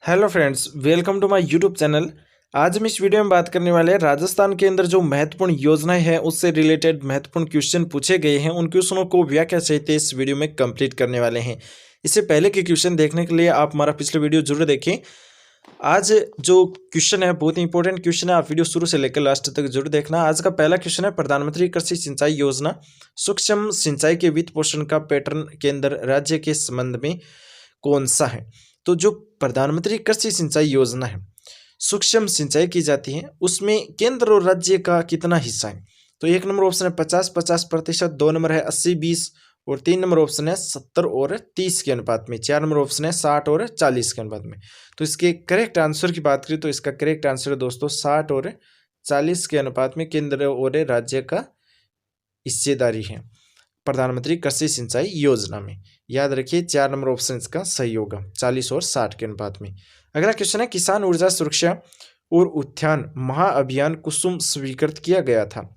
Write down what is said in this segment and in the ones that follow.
Hello friends, welcome to my YouTube channel. आज हम इस वीडियो में बात करने वाले हैं राजस्थान के अंदर जो महत्वपूर्ण योजनाएं हैं उससे रिलेटेड महत्वपूर्ण क्वेश्चन पूछे गए हैं। उन क्वेश्चनों को व्याख्या सहित इस वीडियो में कंप्लीट करने वाले हैं। इससे पहले के क्वेश्चन देखने के लिए आप हमारा पिछले वीडियो जरूर देखें। आज जो क्वेश्चन है बहुत ही इंपॉर्टेंट क्वेश्चन है, आप वीडियो शुरू से लेकर लास्ट तक जरूर देखना। आज का पहला क्वेश्चन है, प्रधानमंत्री कृषि सिंचाई योजना सूक्ष्म सिंचाई के वित्त पोषण का पैटर्न केंद्र राज्य के संबंध में कौन सा है। तो जो प्रधानमंत्री कृषि सिंचाई योजना है, सूक्ष्म सिंचाई की जाती है, उसमें केंद्र और राज्य का कितना हिस्सा है। तो एक नंबर ऑप्शन है 50-50%, दो नंबर है 80-20 और तीन नंबर ऑप्शन है 70 और 30 के अनुपात में, चार नंबर ऑप्शन है 60 और 40 के अनुपात में। तो इसके करेक्ट आंसर की बात करें तो इसका करेक्ट आंसर है दोस्तों 60 और 40 के अनुपात में केंद्र और राज्य का हिस्सेदारी है प्रधानमंत्री कृषि सिंचाई योजना में। याद रखिए, चार नंबर ऑप्शन इसका सही होगा 40 और 60 के अनुपात में। अगला क्वेश्चन है, किसान ऊर्जा सुरक्षा और उत्थान महाअभियान कुसुम स्वीकृत किया गया था।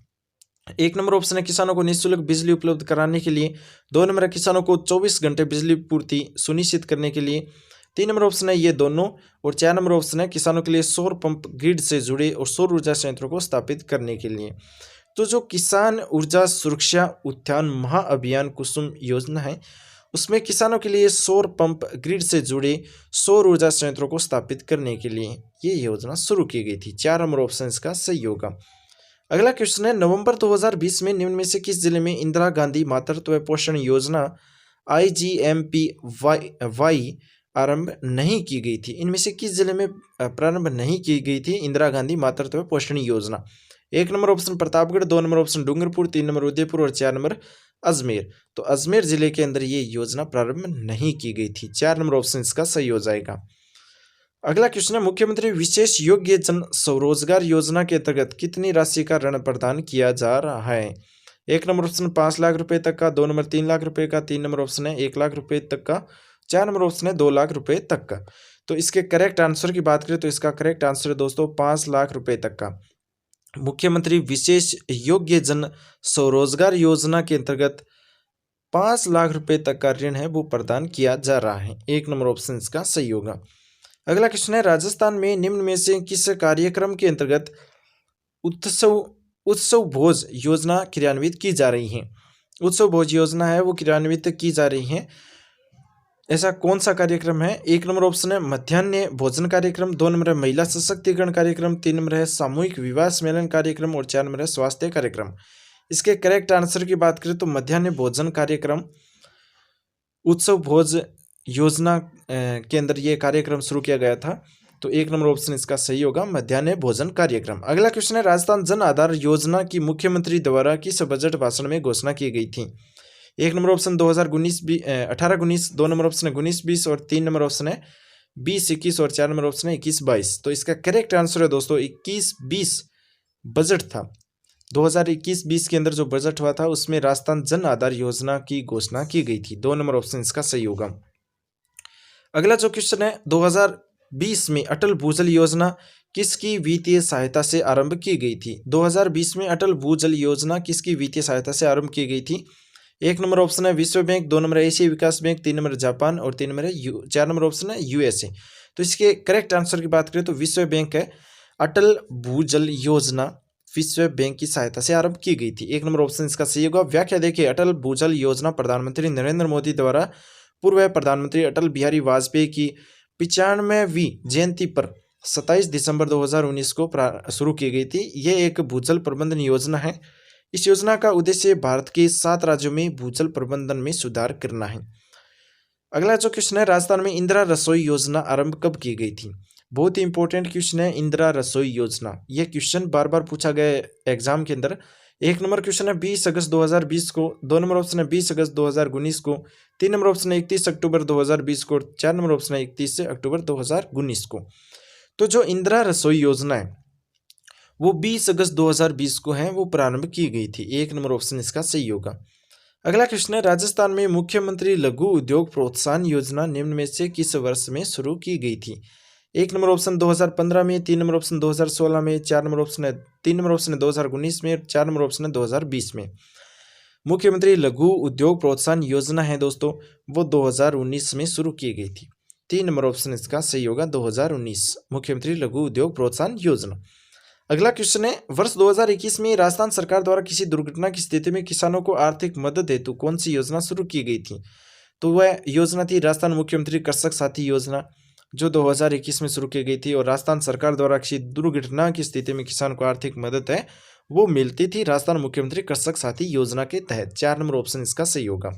एक नंबर ऑप्शन है, किसानों को निःशुल्क बिजली उपलब्ध कराने के लिए। दो नंबर है, किसानों को 24 घंटे बिजली पूर्ति सुनिश्चित करने के लिए। तीन नंबर ऑप्शन है ये दोनों, और चार नंबर ऑप्शन है किसानों के लिए सौर पंप ग्रिड से जुड़े और सौर ऊर्जा संयंत्रों को स्थापित करने के लिए। तो जो किसान ऊर्जा सुरक्षा उत्थान महाअभियान कुसुम योजना है, उसमें किसानों के लिए सौर पंप ग्रिड से जुड़े सौर ऊर्जा संयंत्रों को स्थापित करने के लिए ये योजना शुरू की गई थी। चार नंबर ऑप्शन इसका सही होगा। अगला क्वेश्चन है, नवंबर 2020 में निम्न में से किस जिले में इंदिरा गांधी मातृत्व पोषण योजना IGMPY आरंभ नहीं की गई थी। इनमें से किस जिले में प्रारंभ नहीं की गई थी इंदिरा गांधी मातृत्व पोषण योजना। एक नंबर ऑप्शन प्रतापगढ़, दो नंबर ऑप्शन डूंगरपुर, तीन नंबर उदयपुर और चार नंबर अजमेर। तो अजमेर जिले के अंदर ये योजना प्रारंभ नहीं की गई थी। चार नंबर ऑप्शन इसका सही हो जाएगा। अगला क्वेश्चन है, मुख्यमंत्री विशेष योग्य जन स्वरोजगार योजना के अंतर्गत कितनी राशि का ऋण प्रदान किया जा रहा है। एक नंबर ऑप्शन 5 लाख रुपए तक का, दो नंबर 3 लाख रुपए का, तीन नंबर ऑप्शन है 1 लाख रुपए तक का, चार नंबर ऑप्शन है 2 लाख रुपए तक का। तो इसके करेक्ट आंसर की बात करें तो इसका करेक्ट आंसर है दोस्तों 5 लाख रुपए तक का। मुख्यमंत्री विशेष योग्य जन स्वरोजगार योजना के अंतर्गत 5 लाख रुपए तक का ऋण है वो प्रदान किया जा रहा है। एक नंबर ऑप्शन इसका सही होगा। अगला क्वेश्चन है, राजस्थान में निम्न में से किस कार्यक्रम के अंतर्गत उत्सव उत्सव भोज योजना क्रियान्वित की जा रही है। उत्सव भोज योजना है वो क्रियान्वित की जा रही है। ऐसा कौन सा कार्यक्रम है। एक नंबर ऑप्शन है मध्याह्न भोजन कार्यक्रम, दो नंबर है महिला सशक्तिकरण कार्यक्रम, तीन नंबर है सामूहिक विवाह सम्मेलन कार्यक्रम और चार नंबर है स्वास्थ्य कार्यक्रम। इसके करेक्ट आंसर की बात करें तो मध्याह्न भोजन कार्यक्रम उत्सव भोज योजना के अंदर ये कार्यक्रम शुरू किया गया था। तो एक नंबर ऑप्शन इसका सही होगा, मध्याह्न भोजन कार्यक्रम। अगला क्वेश्चन है, राजस्थान जन आधार योजना की मुख्यमंत्री द्वारा किस बजट भाषण में घोषणा की गई थी। एक नंबर ऑप्शन 2018-19, दो नंबर ऑप्शन है 19-20 और तीन नंबर ऑप्शन है 20-21 और चार नंबर ऑप्शन है 21-22। तो इसका करेक्ट आंसर है दोस्तों 21-20 बजट था। 2021-20 के अंदर जो बजट हुआ था उसमें राजस्थान जन आधार योजना की घोषणा की गई थी। दो नंबर ऑप्शन इसका सही होगा। अगला जो क्वेश्चन है, 2020 में अटल भूजल योजना किसकी वित्तीय सहायता से आरंभ की गई थी। 2020 में अटल भूजल योजना किसकी वित्तीय सहायता से आरंभ की गई थी। एक नंबर ऑप्शन है विश्व बैंक, दो नंबर एशियाई विकास बैंक, तीन नंबर जापान और तीन नंबर है चार नंबर ऑप्शन है USA। तो इसके करेक्ट आंसर की बात करें तो विश्व बैंक है। अटल भूजल योजना विश्व बैंक की सहायता से आरंभ की गई थी। एक नंबर ऑप्शन इसका सही होगा। व्याख्या देखिए, अटल भूजल योजना प्रधानमंत्री नरेंद्र मोदी द्वारा पूर्व प्रधानमंत्री अटल बिहारी वाजपेयी की 95वीं जयंती पर 27 दिसंबर 2019 को शुरू की गई थी। यह एक भूजल प्रबंधन योजना है। इस योजना का उद्देश्य भारत के 7 राज्यों में भूजल प्रबंधन में सुधार करना है। अगला जो क्वेश्चन है, राजस्थान में इंदिरा रसोई योजना आरंभ कब की गई थी। बहुत ही इंपॉर्टेंट क्वेश्चन है इंदिरा रसोई योजना। यह क्वेश्चन बार बार पूछा गया एग्जाम के अंदर। एक नंबर क्वेश्चन है 20 अगस्त 2020 को, दो नंबर ऑप्शन है 20 अगस्त 2019 को, तीन नंबर ऑप्शन है 31 अक्टूबर 2020 को, चार नंबर ऑप्शन है 31 अक्टूबर 2019 को। तो जो इंदिरा रसोई योजना है वो 20 अगस्त 2020 को है वो प्रारंभ की गई थी। एक नंबर ऑप्शन इसका सही होगा। अगला क्वेश्चन है, राजस्थान में मुख्यमंत्री लघु उद्योग प्रोत्साहन योजना निम्न में से किस वर्ष में शुरू की गई थी। एक नंबर ऑप्शन 2015 में, तीन नंबर ऑप्शन 2016 में, चार नंबर ऑप्शन है तीन नंबर ऑप्शन है 2019 में, चार नंबर ऑप्शन है 2020 में। मुख्यमंत्री लघु उद्योग प्रोत्साहन योजना है दोस्तों वो 2019 में शुरू की गई थी। 3 नंबर ऑप्शन इसका सही होगा 2019 मुख्यमंत्री लघु उद्योग प्रोत्साहन योजना। अगला क्वेश्चन है, वर्ष 2021 में राजस्थान सरकार द्वारा किसी दुर्घटना की स्थिति में किसानों को आर्थिक मदद हेतु कौन सी योजना शुरू की गई थी? तो वह योजना थी राजस्थान मुख्यमंत्री कृषक साथी योजना, जो 2021 में शुरू की गई थी। और राजस्थान सरकार द्वारा किसी दुर्घटना की स्थिति में किसान को आर्थिक मदद है वो मिलती थी राजस्थान मुख्यमंत्री कृषक साथी योजना के तहत। 4 नंबर ऑप्शन इसका सही होगा।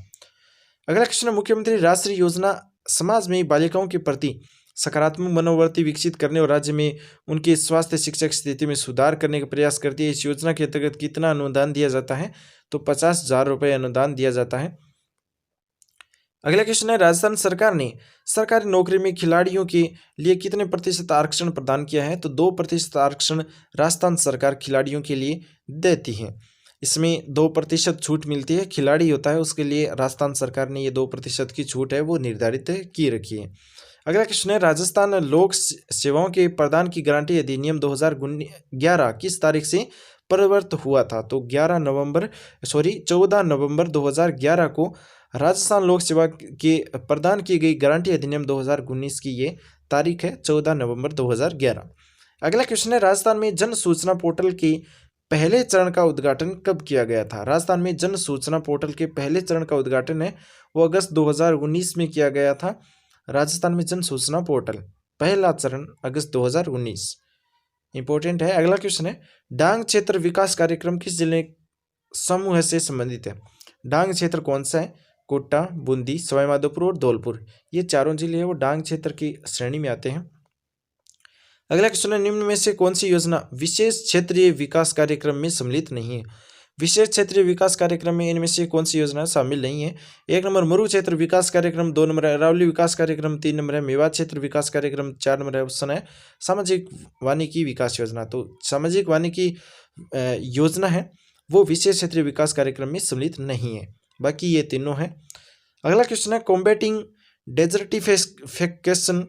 अगला क्वेश्चन है, मुख्यमंत्री राष्ट्रीय योजना समाज में बालिकाओं के प्रति सकारात्मक मनोवृत्ति विकसित करने और राज्य में उनकी स्वास्थ्य शिक्षा की स्थिति में सुधार करने का प्रयास करती है। इस योजना के अंतर्गत कितना अनुदान दिया जाता है? तो 50,000 रुपये अनुदान दिया जाता है। अगला क्वेश्चन है, राजस्थान सरकार ने सरकारी नौकरी में खिलाड़ियों के लिए कितने प्रतिशत आरक्षण प्रदान किया है? तो 2% आरक्षण राजस्थान सरकार खिलाड़ियों के लिए देती है। इसमें 2% छूट मिलती है। खिलाड़ी होता है उसके लिए राजस्थान सरकार ने ये 2% की छूट है वो निर्धारित की रखी है। अगला क्वेश्चन है, राजस्थान लोक सेवाओं के प्रदान की गारंटी अधिनियम 2011 किस तारीख से प्रवर्तित हुआ था? तो 14 नवंबर 2011 को राजस्थान लोक सेवा के प्रदान की गई गारंटी अधिनियम 2019 की ये तारीख है 14 नवंबर 2011। अगला क्वेश्चन है, राजस्थान में जन सूचना पोर्टल के पहले चरण का उद्घाटन कब किया गया था? राजस्थान में जन सूचना पोर्टल के पहले चरण का उद्घाटन है वो अगस्त 2019 में किया गया था। राजस्थान में जन सूचना पोर्टल पहला चरण अगस्त 2019 इंपॉर्टेंट है। अगला क्वेश्चन है, डांग क्षेत्र विकास कार्यक्रम किस जिले समूह से संबंधित है? डांग क्षेत्र कौन सा है? कोटा, बूंदी, सवाई माधोपुर और धौलपुर, ये चारों जिले हैं वो डांग क्षेत्र की श्रेणी में आते हैं। अगला क्वेश्चन है, निम्न में से कौन सी योजना विशेष क्षेत्रीय विकास कार्यक्रम में सम्मिलित नहीं है? विशेष क्षेत्रीय विकास कार्यक्रम में इनमें से कौन सी योजना शामिल नहीं है? 1 नंबर मरु क्षेत्र विकास कार्यक्रम, 2 नंबर अरावली विकास कार्यक्रम, 3 नंबर है मेवात क्षेत्र विकास कार्यक्रम, 4 नंबर ऑप्शन है सामाजिक वानिकी विकास योजना। तो सामाजिक वानिकी योजना है वो विशेष क्षेत्रीय विकास कार्यक्रम में सम्मिलित नहीं है, बाकी ये तीनों है। अगला क्वेश्चन है, कॉम्बैटिंग डेजर्टिफिकेशन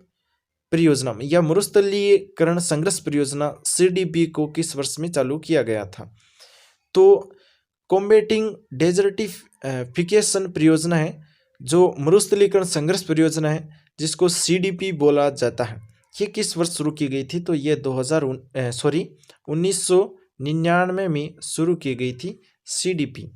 परियोजना या मरुस्थलीकरण संघर्ष परियोजना CDP को किस वर्ष में चालू किया गया था? तो कॉम्बैटिंग डेजर्टिफिकेशन परियोजना है जो मरुस्थलीकरण संघर्ष परियोजना है जिसको CDP बोला जाता है। ये किस वर्ष शुरू की गई थी? तो ये 1999 में शुरू की गई थी CDP।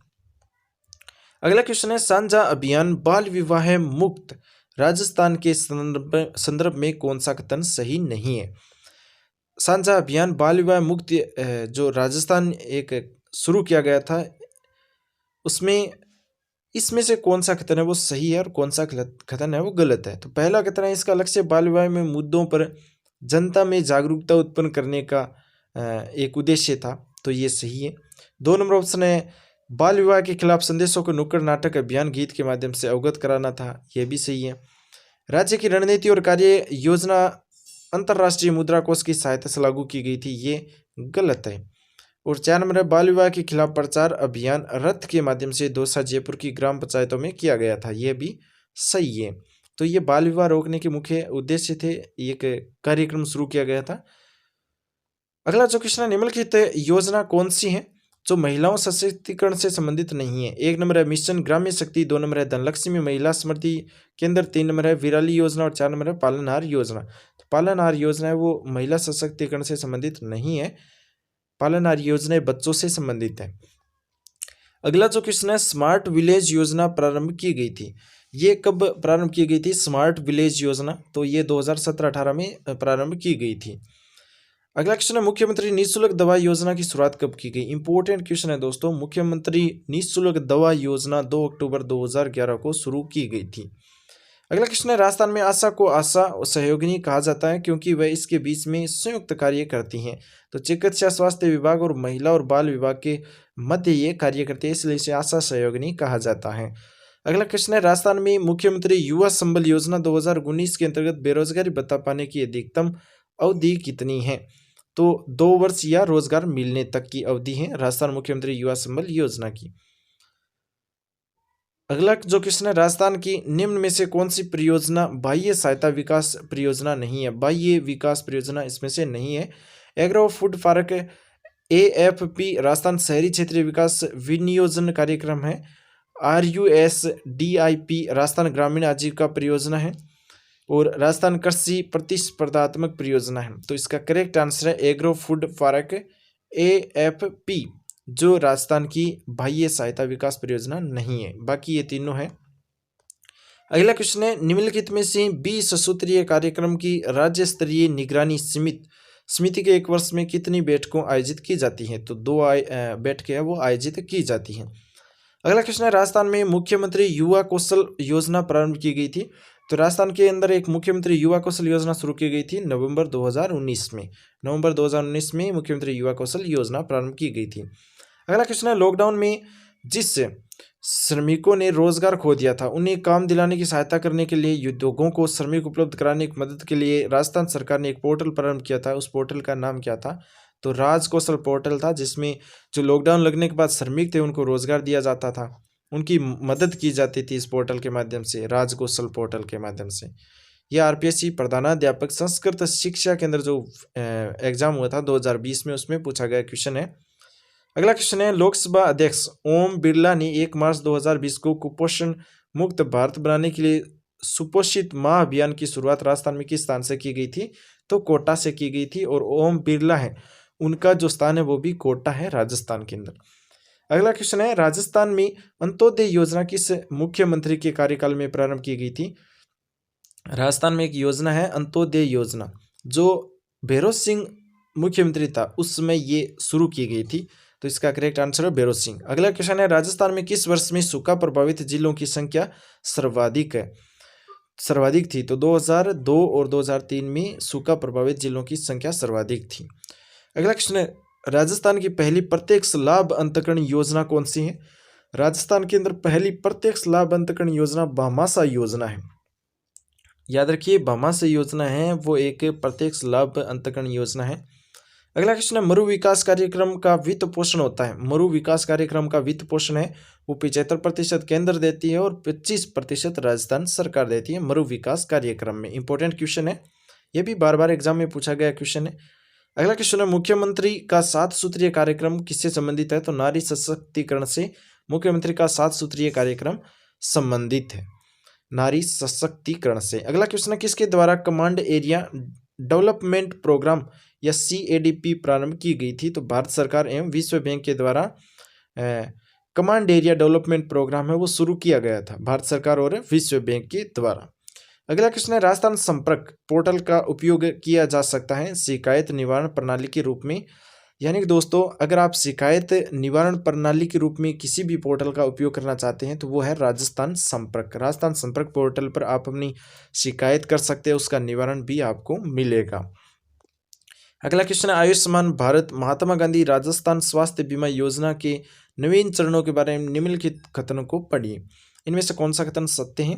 अगला क्वेश्चन है, साझा अभियान बाल विवाह मुक्त राजस्थान के संदर्भ में कौन सा कथन सही नहीं है? साझा अभियान बाल विवाह मुक्त जो राजस्थान एक शुरू किया गया था उसमें इसमें से कौन सा कथन है वो सही है और कौन सा कथन है वो गलत है? तो पहला कथन है, इसका लक्ष्य बाल विवाह में मुद्दों पर जनता में जागरूकता उत्पन्न करने का एक उद्देश्य था, तो ये सही है। 2 नंबर ऑप्शन है, बाल विवाह के खिलाफ संदेशों को नुक्कड़ नाटक अभियान गीत के माध्यम से अवगत कराना था, यह भी सही है। राज्य की रणनीति और कार्य योजना अंतर्राष्ट्रीय मुद्रा कोष की सहायता से लागू की गई थी, ये गलत है। और 4 नंबर है, बाल विवाह के खिलाफ प्रचार अभियान रथ के माध्यम से दौसा जयपुर की ग्राम पंचायतों में किया गया था, यह भी सही है। तो ये बाल विवाह रोकने के मुख्य उद्देश्य थे, एक कार्यक्रम शुरू किया गया था। अगला जो क्वेश्चन है, निम्नलिखित योजना कौन सी है जो महिलाओं सशक्तिकरण से संबंधित नहीं है? 1 नंबर है मिशन ग्राम्य शक्ति, 2 नंबर है धनलक्ष्मी महिला स्मृति केंद्र, 3 नंबर है विराली योजना और 4 नंबर है पालनहार योजना। तो पालनहार योजना है वो महिला सशक्तिकरण से संबंधित नहीं है, पालनहार योजना बच्चों से संबंधित है। अगला जो क्वेश्चन है, स्मार्ट विलेज योजना प्रारंभ की गई थी, ये कब प्रारंभ की गई थी स्मार्ट विलेज योजना? तो ये 2017-18 में प्रारंभ की गई थी। अगला क्वेश्चन है, मुख्यमंत्री निःशुल्क दवा योजना की शुरुआत कब की गई? इंपॉर्टेंट क्वेश्चन है दोस्तों। मुख्यमंत्री निःशुल्क दवा योजना 2 अक्टूबर 2011 को शुरू की गई थी। अगला क्वेश्चन है, राजस्थान में आशा को आशा सहयोगिनी कहा जाता है क्योंकि वह इसके बीच में संयुक्त कार्य करती हैं। तो चिकित्सा स्वास्थ्य विभाग और महिला और बाल विभाग के मध्य ये कार्य करती है, इसलिए इसे आशा सहयोगिनी कहा जाता है। अगला क्वेश्चन है, राजस्थान में मुख्यमंत्री युवा संबल योजना 2019 के अंतर्गत बेरोजगारी भत्ता पाने की अधिकतम अवधि कितनी है? तो 2 वर्ष या रोजगार मिलने तक की अवधि है राजस्थान मुख्यमंत्री युवा संबल योजना की। अगला जो क्वेश्चन है, राजस्थान की निम्न में से कौन सी परियोजना बाह्य सहायता विकास परियोजना नहीं है? बाह्य विकास परियोजना इसमें से नहीं है। Agro food park AFP Rajasthan शहरी क्षेत्रीय विकास विनियोजन कार्यक्रम है। RUSDIP राजस्थान ग्रामीण आजीविका परियोजना है। और राजस्थान कृषि प्रतिस्पर्धात्मक परियोजना है। तो इसका करेक्ट आंसर है एग्रो फूड पार्क AFP, जो राजस्थान की बाह्य सहायता विकास परियोजना नहीं है। बाकी ये तीनों है। अगला क्वेश्चन है, निम्नलिखित में से 20 सूत्रीय कार्यक्रम की राज्य स्तरीय निगरानी समिति के एक वर्ष में कितनी बैठकों आयोजित की जाती हैं? तो 2 बैठकें हैं वो आयोजित की जाती हैं। अगला क्वेश्चन है, राजस्थान में मुख्यमंत्री युवा कौशल योजना प्रारंभ की गई थी। तो राजस्थान के अंदर एक मुख्यमंत्री युवा कौशल योजना शुरू की गई थी नवंबर 2019 में। नवंबर 2019 में मुख्यमंत्री युवा कौशल योजना प्रारंभ की गई थी। अगला क्वेश्चन है, लॉकडाउन में जिस श्रमिकों ने रोजगार खो दिया था उन्हें काम दिलाने की सहायता करने के लिए उद्योगों को श्रमिक उपलब्ध कराने की मदद के लिए राजस्थान सरकार ने एक पोर्टल प्रारंभ किया था। उस पोर्टल का नाम क्या था? तो राज कौशल पोर्टल था, जिसमें जो लॉकडाउन लगने के बाद श्रमिक थे उनको रोजगार दिया जाता था, उनकी मदद की जाती थी इस पोर्टल के माध्यम से, राज कौशल पोर्टल के माध्यम से। यह RPSC प्रधानाध्यापक संस्कृत शिक्षा के अंदर जो एग्जाम हुआ था 2020 में, उसमें पूछा गया क्वेश्चन है। अगला क्वेश्चन है, लोकसभा अध्यक्ष ओम बिरला ने 1 मार्च 2020 को कुपोषण मुक्त भारत बनाने के लिए सुपोषित माह अभियान की शुरुआत राजस्थान में किस स्थान से की गई थी? तो कोटा से की गई थी। और ओम बिरला है, उनका जो स्थान है वो भी कोटा है राजस्थान के अंदर। अगला क्वेश्चन है, राजस्थान में अंत्योदय योजना किस मुख्यमंत्री के कार्यकाल में प्रारंभ की गई थी? राजस्थान में एक योजना है अंत्योदय योजना, जो भैरों सिंह मुख्यमंत्री था उस समय ये शुरू की गई थी। तो इसका करेक्ट आंसर है भैरों सिंह। अगला क्वेश्चन है, राजस्थान में किस वर्ष में सूखा प्रभावित जिलों की संख्या सर्वाधिक थी? तो 2002 और 2003 में सूखा प्रभावित जिलों की संख्या सर्वाधिक थी। अगला क्वेश्चन है, राजस्थान की पहली प्रत्यक्ष लाभ अंतरण योजना कौन सी है? राजस्थान के अंदर पहली प्रत्यक्ष लाभ अंतरण योजना भामाशाह योजना है। याद रखिए, भामाशाह योजना है वो एक प्रत्यक्ष लाभ अंतरण योजना है। अगला क्वेश्चन है, मरु विकास कार्यक्रम का वित्त पोषण होता है। मरु विकास कार्यक्रम का वित्त पोषण है वो 75% केंद्र देती है और 25% राजस्थान सरकार देती है मरु विकास कार्यक्रम में। इंपॉर्टेंट क्वेश्चन है, ये भी बार बार एग्जाम में पूछा गया क्वेश्चन है। अगला क्वेश्चन है, मुख्यमंत्री का 7 सूत्रीय कार्यक्रम किससे संबंधित है? तो नारी सशक्तिकरण से मुख्यमंत्री का 7 सूत्रीय कार्यक्रम संबंधित है, नारी सशक्तिकरण से। अगला क्वेश्चन है, किसके द्वारा कमांड एरिया डेवलपमेंट प्रोग्राम या CADP प्रारंभ की गई थी? तो भारत सरकार एवं विश्व बैंक के द्वारा कमांड एरिया डेवलपमेंट प्रोग्राम है वो शुरू किया गया था, भारत सरकार और विश्व बैंक के द्वारा। अगला क्वेश्चन है, राजस्थान संपर्क पोर्टल का उपयोग किया जा सकता है शिकायत निवारण प्रणाली के रूप में। यानी कि दोस्तों, अगर आप शिकायत निवारण प्रणाली के रूप में किसी भी पोर्टल का उपयोग करना चाहते हैं तो वो है राजस्थान संपर्क। राजस्थान संपर्क पोर्टल पर आप अपनी शिकायत कर सकते हैं, उसका निवारण भी आपको मिलेगा। अगला क्वेश्चन है, आयुष्मान भारत महात्मा गांधी राजस्थान स्वास्थ्य बीमा योजना के नवीन चरणों के बारे में निम्नलिखित कथनों को पढ़िए। इनमें से कौन सा कथन सत्य है?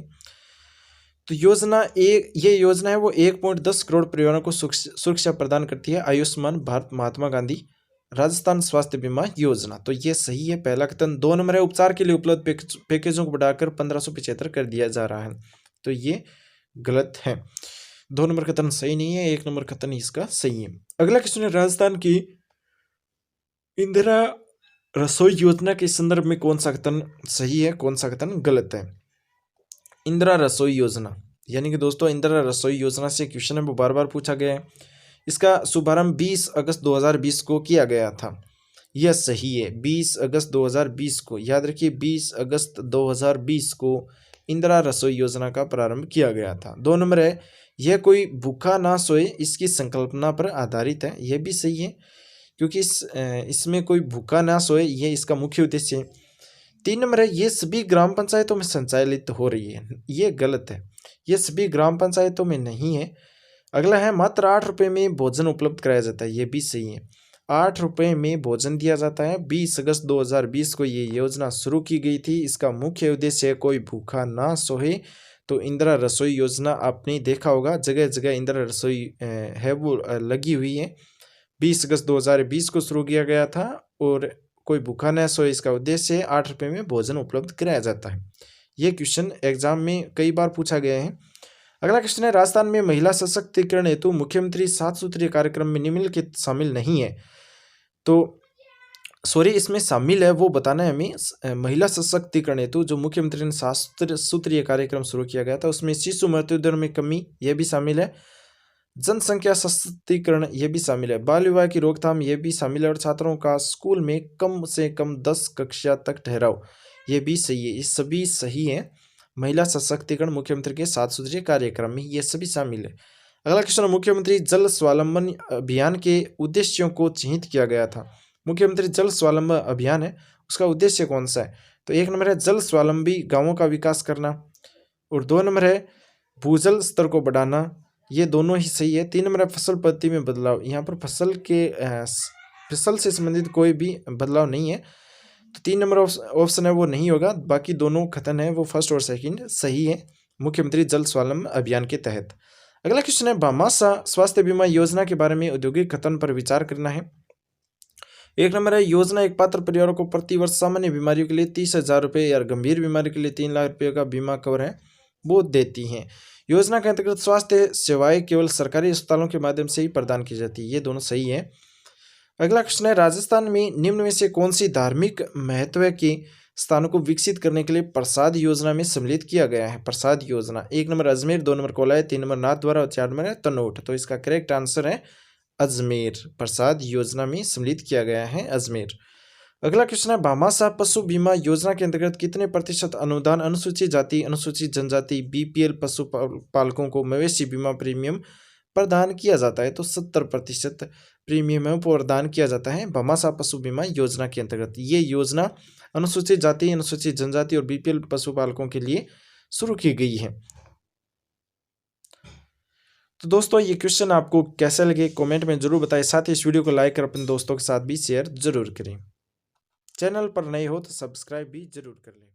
तो ये योजना है वो 1.10 करोड़ परिवारों को सुरक्षा प्रदान करती है, आयुष्मान भारत महात्मा गांधी राजस्थान स्वास्थ्य बीमा योजना। तो ये सही है, पहला कथन। 2 नंबर है, उपचार के लिए उपलब्ध पैकेजों को बढ़ाकर 1575 कर दिया जा रहा है। तो ये गलत है, 2 नंबर कथन सही नहीं है, 1 नंबर कथन इसका सही है। अगला क्वेश्चन है, राजस्थान की इंदिरा रसोई योजना के संदर्भ में कौन सा कथन सही है, कौन सा कथन गलत है? इंदिरा रसोई योजना, यानी कि दोस्तों इंदिरा रसोई योजना से क्वेश्चन है वो बार बार पूछा गया है। इसका शुभारंभ 20 अगस्त 2020 को किया गया था, यह सही है, 20 अगस्त 2020 को। याद रखिए, 20 अगस्त 2020 को इंदिरा रसोई योजना का प्रारंभ किया गया था। 2 नंबर है, यह कोई भूखा ना सोए इसकी संकल्पना पर आधारित है, यह भी सही है क्योंकि इसमें कोई भूखा ना सोए ये इसका मुख्य उद्देश्य है। 3 नंबर है, ये सभी ग्राम पंचायतों में संचालित हो रही है, ये गलत है, ये सभी ग्राम पंचायतों में नहीं है। अगला है, मात्र 8 रुपये में भोजन उपलब्ध कराया जाता है, ये भी सही है, 8 रुपये में भोजन दिया जाता है। 20 अगस्त 2020 को ये योजना शुरू की गई थी, इसका मुख्य उद्देश्य है कोई भूखा ना सोए। तो इंदिरा रसोई योजना आपने देखा होगा, जगह जगह इंदिरा रसोई है वो लगी हुई है। 20 अगस्त 2020 को शुरू किया गया था और कोई भूखा न सोए इसका उद्देश्य है, 8 रुपये में भोजन उपलब्ध कराया जाता है। ये क्वेश्चन एग्जाम में कई बार पूछा गया है। अगला क्वेश्चन है, राजस्थान में महिला सशक्तिकरण हेतु मुख्यमंत्री 7 सूत्रीय कार्यक्रम में निम्नलिखित शामिल नहीं है। तो सॉरी इसमें शामिल है वो बताना है हमें। महिला सशक्तिकरण हेतु जो मुख्यमंत्री ने 7 सूत्रीय कार्यक्रम शुरू किया गया था उसमें शिशु मृत्यु दर में कमी यह भी शामिल है, जनसंख्या सशक्तिकरण ये भी शामिल है, बाल विवाह की रोकथाम ये भी शामिल है और छात्रों का स्कूल में कम से कम 10 कक्षा तक ठहराव ये भी सही है। ये सभी सही है। महिला सशक्तिकरण मुख्यमंत्री के 7 सूत्रीय कार्यक्रम में ये सभी शामिल है। अगला क्वेश्चन, मुख्यमंत्री जल स्वावलंबन अभियान के उद्देश्यों को चिन्हित किया गया था। मुख्यमंत्री जल स्वावलंबन अभियान है उसका उद्देश्य कौन सा है? तो 1 नंबर है जल स्वावलंबी गांवों का विकास करना और 2 नंबर है भूजल स्तर को बढ़ाना, ये दोनों ही सही है। 3 नंबर है फसल पद्धति में बदलाव, यहाँ पर फसल से संबंधित कोई भी बदलाव नहीं है, तो 3 नंबर ऑप्शन है वो नहीं होगा, बाकी दोनों कथन है वो फर्स्ट और सेकंड सही है मुख्यमंत्री जल स्वावलंबन अभियान के तहत। अगला क्वेश्चन है भामाशाह स्वास्थ्य बीमा योजना के बारे में औद्योगिक कथन पर विचार करना है। 1 नंबर है योजना एक पात्र परिवारों को प्रति वर्ष सामान्य बीमारियों के लिए 30,000 रुपये या गंभीर बीमारी के लिए 3 लाख रुपये का बीमा कवर है वो देती हैं। योजना के अंतर्गत स्वास्थ्य सेवाएं केवल सरकारी अस्पतालों के माध्यम से ही प्रदान की जाती है, ये दोनों सही है। अगला क्वेश्चन है राजस्थान में निम्न में से कौन सी धार्मिक महत्व के स्थानों को विकसित करने के लिए प्रसाद योजना में सम्मिलित किया गया है? प्रसाद योजना 1 number Ajmer, 2 number coli, 3 number Nathdwara और 4 नंबर है तनोट। तो इसका करेक्ट आंसर है अजमेर, प्रसाद योजना में सम्मिलित किया गया है अजमेर। अगला क्वेश्चन है भामाशाह पशु बीमा योजना के अंतर्गत कितने प्रतिशत अनुदान अनुसूचित जाति अनुसूचित जनजाति बीपीएल पशु पालकों को मवेशी बीमा प्रीमियम प्रदान किया जाता है? तो 70% प्रीमियम प्रदान किया जाता है भामाशाह पशु बीमा योजना के अंतर्गत। ये योजना अनुसूचित जाति अनुसूचित जनजाति और बीपीएल पशुपालकों के लिए शुरू की गई है। तो दोस्तों ये क्वेश्चन आपको कैसे लगे कमेंट में जरूर बताएं, साथ ही इस वीडियो को लाइक कर अपने दोस्तों के साथ भी शेयर जरूर करें। चैनल पर नए हो तो सब्सक्राइब भी जरूर कर लें।